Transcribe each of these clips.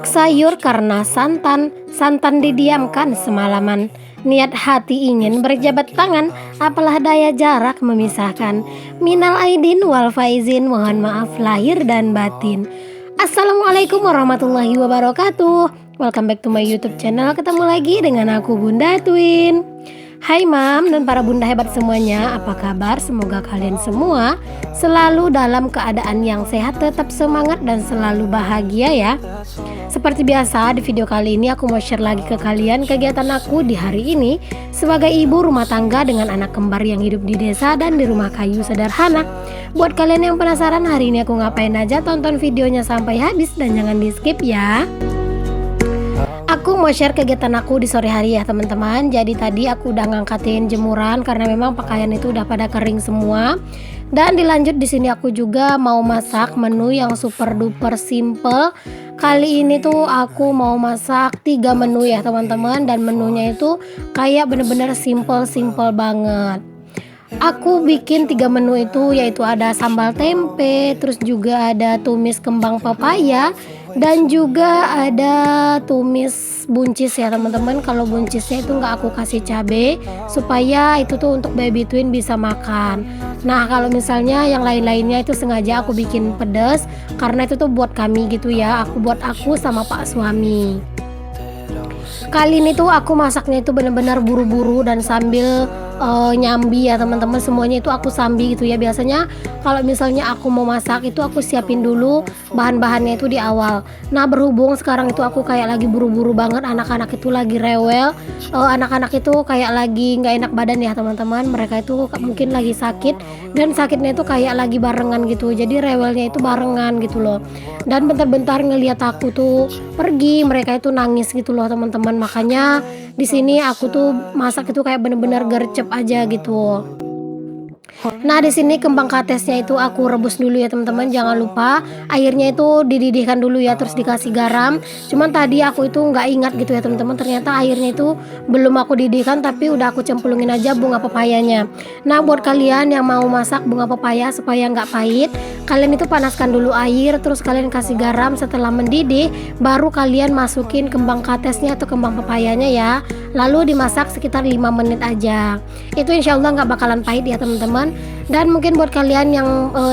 Masak sayur karena santan, santan didiamkan semalaman. Niat hati ingin berjabat tangan, apalah daya jarak memisahkan. Minal aidin wal faizin, mohon maaf lahir dan batin. Assalamualaikum warahmatullahi wabarakatuh. Welcome back to my YouTube channel. Ketemu lagi dengan aku Bunda Twin. Hai Mam dan para bunda hebat semuanya, apa kabar? Semoga kalian semua selalu dalam keadaan yang sehat, tetap semangat dan selalu bahagia ya. Seperti biasa di video kali ini aku mau share lagi ke kalian kegiatan aku di hari ini sebagai ibu rumah tangga dengan anak kembar yang hidup di desa dan di rumah kayu sederhana. Buat kalian yang penasaran hari ini aku ngapain aja, tonton videonya sampai habis dan jangan di skip ya. Aku mau share kegiatan aku di sore hari ya teman-teman. Jadi tadi aku udah ngangkatin jemuran karena memang pakaian itu udah pada kering semua. Dan dilanjut di sini aku juga mau masak menu yang super duper simple. Kali ini tuh aku mau masak 3 menu ya teman-teman, dan menunya itu kayak bener-bener simple banget. Aku bikin 3 menu itu, yaitu ada sambal tempe, terus juga ada tumis kembang pepaya, dan juga ada tumis buncis ya teman-teman. Kalau buncisnya itu nggak aku kasih cabai supaya itu tuh untuk baby twin bisa makan. Nah kalau misalnya yang lain-lainnya itu sengaja aku bikin pedas karena itu tuh buat kami gitu ya. Buat aku sama pak suami. Kali ini tuh aku masaknya itu bener-bener buru-buru dan sambil nyambi ya teman-teman. Semuanya itu aku sambi gitu ya. Biasanya kalau misalnya aku mau masak itu aku siapin dulu bahan-bahannya itu di awal. Nah berhubung sekarang itu aku kayak lagi buru-buru banget, anak-anak itu lagi rewel, anak-anak itu kayak lagi nggak enak badan ya teman-teman. Mereka itu mungkin lagi sakit, dan sakitnya itu kayak lagi barengan gitu, jadi rewelnya itu barengan gitu loh. Dan bentar-bentar ngelihat aku tuh pergi, mereka itu nangis gitu loh teman-teman. Makanya di sini aku tuh masak itu kayak bener-bener gercep aja gitu. Nah di sini kembang katesnya itu aku rebus dulu ya teman-teman. Jangan lupa airnya itu dididihkan dulu ya, terus dikasih garam. Cuman tadi aku itu nggak ingat gitu ya teman-teman, ternyata airnya itu belum aku didihkan, tapi udah aku cemplungin aja bunga pepayanya. Nah buat kalian yang mau masak bunga pepaya supaya nggak pahit, kalian itu panaskan dulu air, terus kalian kasih garam. Setelah mendidih baru kalian masukin kembang katesnya atau kembang pepayanya ya, lalu dimasak sekitar 5 menit aja. Itu insya Allah nggak bakalan pahit ya teman-teman. Dan mungkin buat kalian yang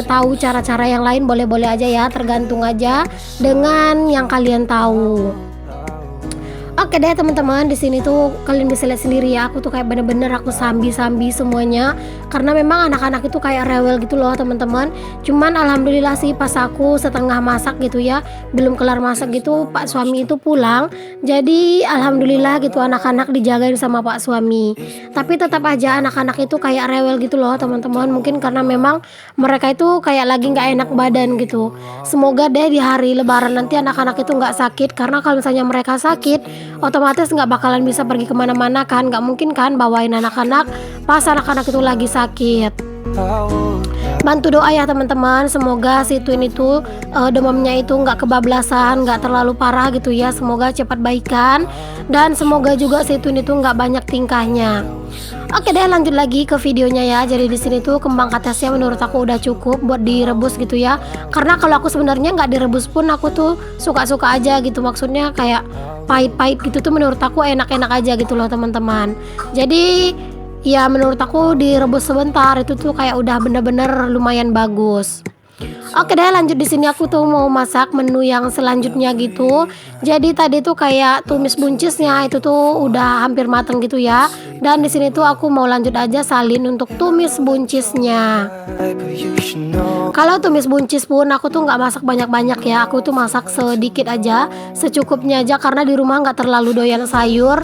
tahu cara-cara yang lain boleh-boleh aja ya, tergantung aja dengan yang kalian tahu. Oke deh teman-teman, di sini tuh kalian bisa lihat sendiri ya, aku tuh kayak bener-bener aku sambi-sambi semuanya karena memang anak-anak itu kayak rewel gitu loh teman-teman. Cuman alhamdulillah sih pas aku setengah masak gitu ya, belum kelar masak gitu, pak suami itu pulang. Jadi alhamdulillah gitu anak-anak dijagain sama pak suami. Tapi tetap aja anak-anak itu kayak rewel gitu loh teman-teman. Mungkin karena memang mereka itu kayak lagi nggak enak badan gitu. Semoga deh di hari lebaran nanti anak-anak itu nggak sakit, karena kalau misalnya mereka sakit otomatis nggak bakalan bisa pergi kemana-mana kan. Nggak mungkin kan bawain anak-anak pas anak-anak itu lagi sakit. Bantu doa ya teman-teman, semoga si Twin itu demamnya itu nggak kebablasan, nggak terlalu parah gitu ya. Semoga cepat baikan, dan semoga juga si Twin itu nggak banyak tingkahnya. Oke deh, lanjut lagi ke videonya ya. Jadi di sini tuh kembang katesnya menurut aku udah cukup buat direbus gitu ya. Karena kalau aku sebenarnya nggak direbus pun aku tuh suka-suka aja gitu. Maksudnya kayak pahit-pahit gitu tuh menurut aku enak-enak aja gitu loh teman-teman. Jadi ya menurut aku direbus sebentar itu tuh kayak udah bener-bener lumayan bagus. Oke deh, lanjut di sini aku tuh mau masak menu yang selanjutnya gitu. Jadi tadi tuh kayak tumis buncisnya itu tuh udah hampir mateng gitu ya. Dan di sini tuh aku mau lanjut aja salin untuk tumis buncisnya. Kalau tumis buncis pun aku tuh nggak masak banyak-banyak ya. Aku tuh masak sedikit aja, secukupnya aja karena di rumah nggak terlalu doyan sayur.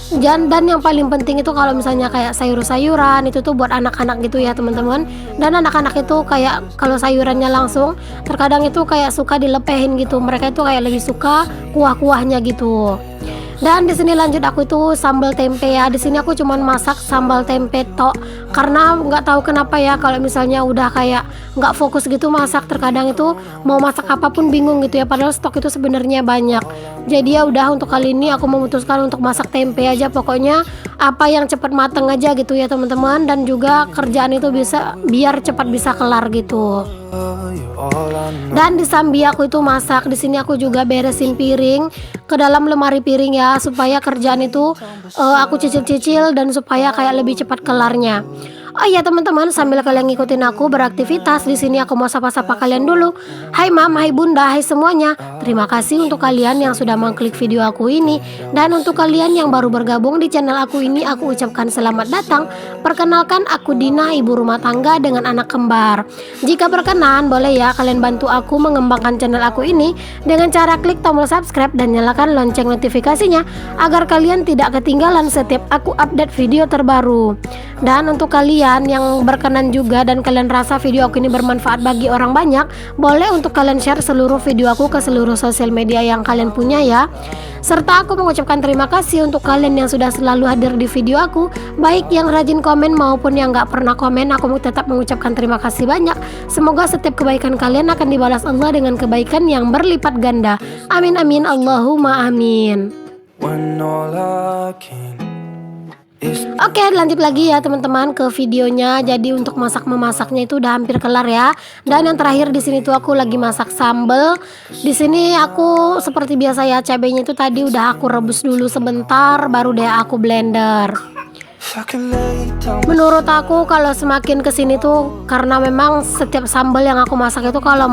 Dan yang paling penting itu kalau misalnya kayak sayur-sayuran itu tuh buat anak-anak gitu ya teman-teman. Dan anak-anak itu kayak kalau sayurannya langsung terkadang itu kayak suka dilepehin gitu. Mereka itu kayak lebih suka kuah-kuahnya gitu. Dan di sini lanjut aku itu sambal tempe ya. Di sini aku cuman masak sambal tempe tok karena nggak tahu kenapa ya, kalau misalnya udah kayak nggak fokus gitu masak, terkadang itu mau masak apapun bingung gitu ya, padahal stok itu sebenarnya banyak. Jadi ya udah, untuk kali ini aku memutuskan untuk masak tempe aja, pokoknya apa yang cepat mateng aja gitu ya teman-teman, dan juga kerjaan itu bisa biar cepat bisa kelar gitu. Dan di sambi aku itu masak, di sini aku juga beresin piring ke dalam lemari piring ya, supaya kerjaan itu aku cicil-cicil dan supaya kayak lebih cepat kelarnya. Oh iya teman-teman, sambil kalian ngikutin aku beraktivitas, di sini aku mau sapa-sapa kalian dulu. Hai Mam, hai Bunda, hai semuanya. Terima kasih untuk kalian yang sudah mengklik video aku ini. Dan untuk kalian yang baru bergabung di channel aku ini, aku ucapkan selamat datang. Perkenalkan, aku Dina, ibu rumah tangga dengan anak kembar. Jika berkenan, boleh ya kalian bantu aku mengembangkan channel aku ini dengan cara klik tombol subscribe dan nyalakan lonceng notifikasinya agar kalian tidak ketinggalan setiap aku update video terbaru. Dan untuk kalian yang berkenan juga dan kalian rasa video aku ini bermanfaat bagi orang banyak, boleh untuk kalian share seluruh video aku ke seluruh sosial media yang kalian punya ya. Serta aku mengucapkan terima kasih untuk kalian yang sudah selalu hadir di video aku, baik yang rajin komen maupun yang gak pernah komen. Aku tetap mengucapkan terima kasih banyak. Semoga setiap kebaikan kalian akan dibalas Allah dengan kebaikan yang berlipat ganda. Amin amin Allahumma amin. Oke, lanjut lagi ya teman-teman ke videonya. Jadi untuk masak-memasaknya itu udah hampir kelar ya. Dan yang terakhir di sini tuh aku lagi masak sambal. Di sini aku seperti biasa ya, cabenya itu tadi udah aku rebus dulu sebentar, baru deh aku blender. Menurut aku kalau semakin kesini tuh, karena memang setiap sambal yang aku masak itu kalau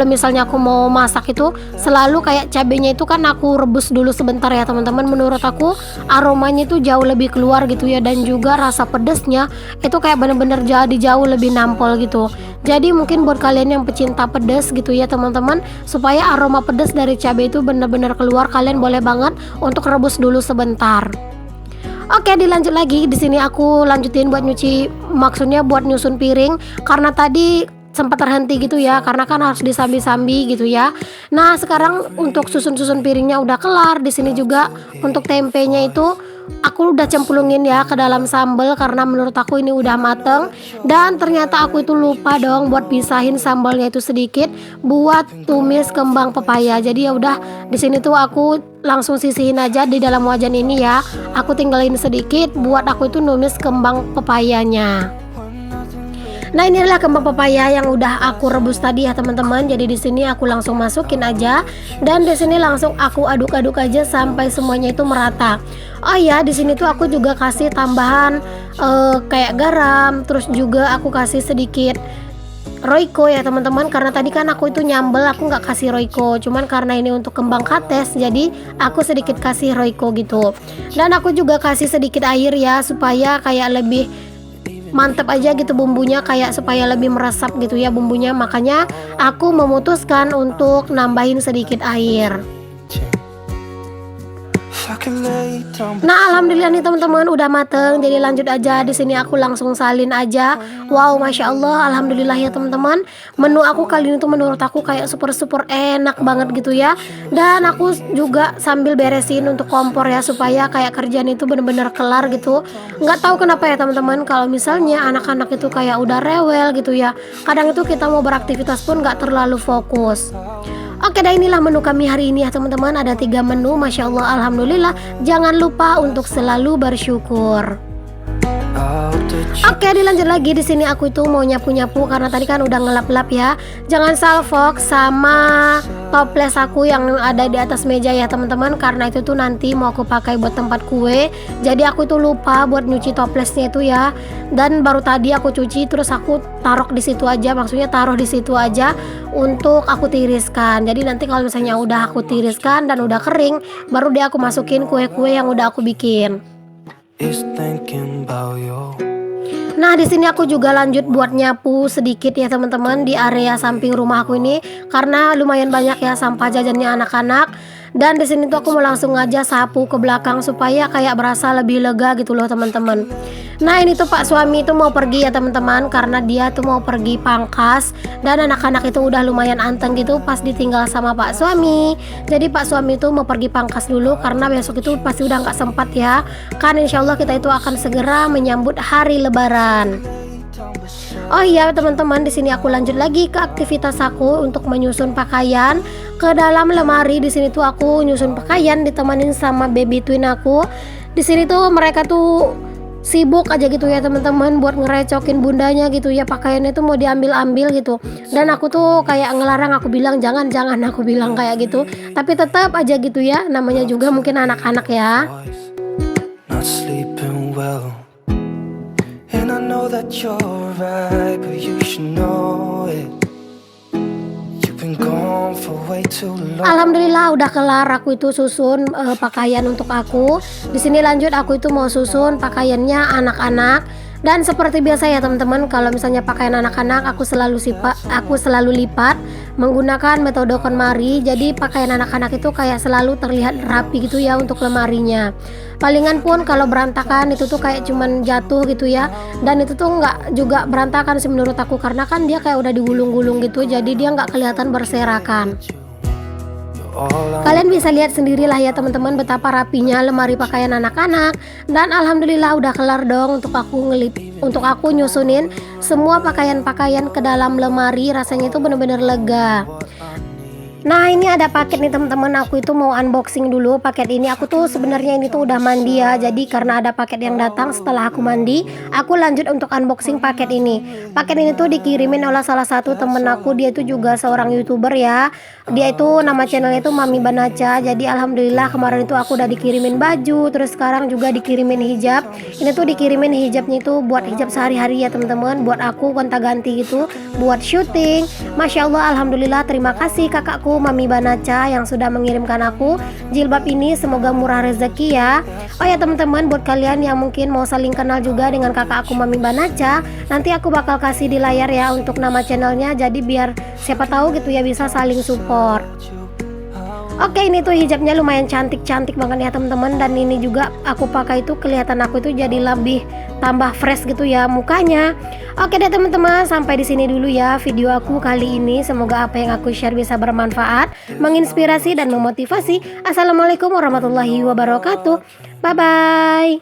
misalnya aku mau masak itu selalu kayak cabenya itu kan aku rebus dulu sebentar ya teman-teman. Menurut aku aromanya itu jauh lebih keluar gitu ya, dan juga rasa pedesnya itu kayak bener-bener jadi jauh lebih nampol gitu. Jadi mungkin buat kalian yang pecinta pedas gitu ya teman-teman, supaya aroma pedas dari cabai itu bener-bener keluar, kalian boleh banget untuk rebus dulu sebentar. Oke, dilanjut lagi. Di sini aku lanjutin buat nyuci, maksudnya buat nyusun piring, karena tadi sempat terhenti gitu ya, karena kan harus disambi-sambi gitu ya. Nah, sekarang untuk susun-susun piringnya udah kelar. Di sini juga untuk tempenya itu aku udah cemplungin ya ke dalam sambal, karena menurut aku ini udah mateng. Dan ternyata aku itu lupa dong buat pisahin sambalnya itu sedikit buat tumis kembang pepaya. Jadi ya udah, di sini tuh aku langsung sisihin aja di dalam wajan ini ya. Aku tinggalin sedikit buat aku itu numis kembang pepayanya. Nah, inilah kembang pepaya yang udah aku rebus tadi ya teman-teman. Jadi di sini aku langsung masukin aja, dan di sini langsung aku aduk-aduk aja sampai semuanya itu merata. Oh ya, di sini tuh aku juga kasih tambahan kayak garam, terus juga aku kasih sedikit Royco ya teman-teman, karena tadi kan aku itu nyambel aku nggak kasih Royco, cuman karena ini untuk kembang kates jadi aku sedikit kasih Royco gitu. Dan aku juga kasih sedikit air ya, supaya kayak lebih mantep aja gitu bumbunya, kayak supaya lebih meresap gitu ya bumbunya. Makanya aku memutuskan untuk nambahin sedikit air. Nah, alhamdulillah nih teman-teman udah mateng. Jadi lanjut aja, di sini aku langsung salin aja. Wow, masya Allah, alhamdulillah ya teman-teman. Menu aku kali ini tuh menurut aku kayak super enak banget gitu ya. Dan aku juga sambil beresin untuk kompor ya, supaya kayak kerjaan itu bener-bener kelar gitu. Nggak tahu kenapa ya teman-teman, kalau misalnya anak-anak itu kayak udah rewel gitu ya, kadang itu kita mau beraktivitas pun nggak terlalu fokus. Oke, dah inilah menu kami hari ini ya teman-teman. Ada 3 menu, masya Allah, alhamdulillah. Jangan lupa untuk selalu bersyukur. Oke, dilanjut lagi. Di sini aku itu mau nyapu-nyapu karena tadi kan udah ngelap-lap ya. Jangan salfok sama toples aku yang ada di atas meja ya teman-teman, karena itu tuh nanti mau aku pakai buat tempat kue. Jadi aku itu lupa buat nyuci toplesnya itu ya. Dan baru tadi aku cuci, terus aku taruh di situ aja, maksudnya taruh di situ aja untuk aku tiriskan. Jadi nanti kalau misalnya udah aku tiriskan dan udah kering, baru deh aku masukin kue-kue yang udah aku bikin. Nah, di sini aku juga lanjut buat nyapu sedikit ya teman-teman di area samping rumah aku ini, karena lumayan banyak ya sampah jajannya anak-anak. Dan di sini tuh aku mau langsung aja sapu ke belakang supaya kayak berasa lebih lega gitu loh teman-teman. Nah, ini tuh Pak suami itu mau pergi ya teman-teman, karena dia tuh mau pergi pangkas, dan anak-anak itu udah lumayan anteng gitu pas ditinggal sama Pak suami. Jadi Pak suami itu mau pergi pangkas dulu karena besok itu pasti udah nggak sempat ya. Kan insya Allah kita itu akan segera menyambut hari Lebaran. Oh iya teman-teman, di sini aku lanjut lagi ke aktivitas aku untuk menyusun pakaian ke dalam lemari. Di sini tuh aku nyusun pakaian ditemenin sama baby twin aku. Di sini tuh mereka tuh sibuk aja gitu ya teman-teman buat ngerecokin bundanya gitu ya, pakaiannya tuh mau diambil-ambil gitu. Dan aku tuh kayak ngelarang, aku bilang jangan jangan, aku bilang kayak gitu. Tapi tetap aja gitu ya, namanya juga mungkin anak-anak ya. Not sleeping well, and I know that you're right, but you should know it. You've been gone for way too long. Alhamdulillah udah kelar aku itu susun pakaian untuk aku. Di sini lanjut aku itu mau susun pakaiannya anak-anak. Dan seperti biasa ya teman-teman, kalau misalnya pakaian anak-anak aku selalu lipat menggunakan metode KonMari. Jadi pakaian anak-anak itu kayak selalu terlihat rapi gitu ya untuk lemarinya. Palingan pun kalau berantakan itu tuh kayak cuman jatuh gitu ya. Dan itu tuh nggak juga berantakan sih menurut aku, karena kan dia kayak udah digulung-gulung gitu, jadi dia nggak kelihatan berserakan. Kalian bisa lihat sendirilah ya teman-teman betapa rapinya lemari pakaian anak-anak. Dan alhamdulillah udah kelar dong untuk aku nyusunin semua pakaian-pakaian ke dalam lemari. Rasanya itu bener-bener lega. Nah ini ada paket nih teman-teman, aku itu mau unboxing dulu paket ini. Aku tuh sebenarnya ini tuh udah mandi ya, jadi karena ada paket yang datang setelah aku mandi, aku lanjut untuk unboxing paket ini. Paket ini tuh dikirimin oleh salah satu temen aku, dia itu juga seorang YouTuber ya. Dia itu nama channelnya itu Mami Banaca. Jadi alhamdulillah kemarin itu aku udah dikirimin baju, terus sekarang juga dikirimin hijab. Ini tuh dikirimin hijabnya itu buat hijab sehari-hari ya teman-teman, buat aku gonta-ganti gitu, buat syuting. Masya Allah, alhamdulillah, terima kasih kakakku Mami Banaca yang sudah mengirimkan aku jilbab ini. Semoga murah rezeki ya. Oh ya teman-teman, buat kalian yang mungkin mau saling kenal juga dengan kakak aku Mami Banaca, nanti aku bakal kasih di layar ya untuk nama channelnya, jadi biar siapa tahu gitu ya bisa saling support. Oke, ini tuh hijabnya lumayan cantik-cantik banget ya teman-teman. Dan ini juga aku pakai itu kelihatan aku itu jadi lebih tambah fresh gitu ya mukanya. Oke deh teman-teman, sampai di sini dulu ya video aku kali ini. Semoga apa yang aku share bisa bermanfaat, menginspirasi dan memotivasi. Assalamualaikum warahmatullahi wabarakatuh. Bye bye.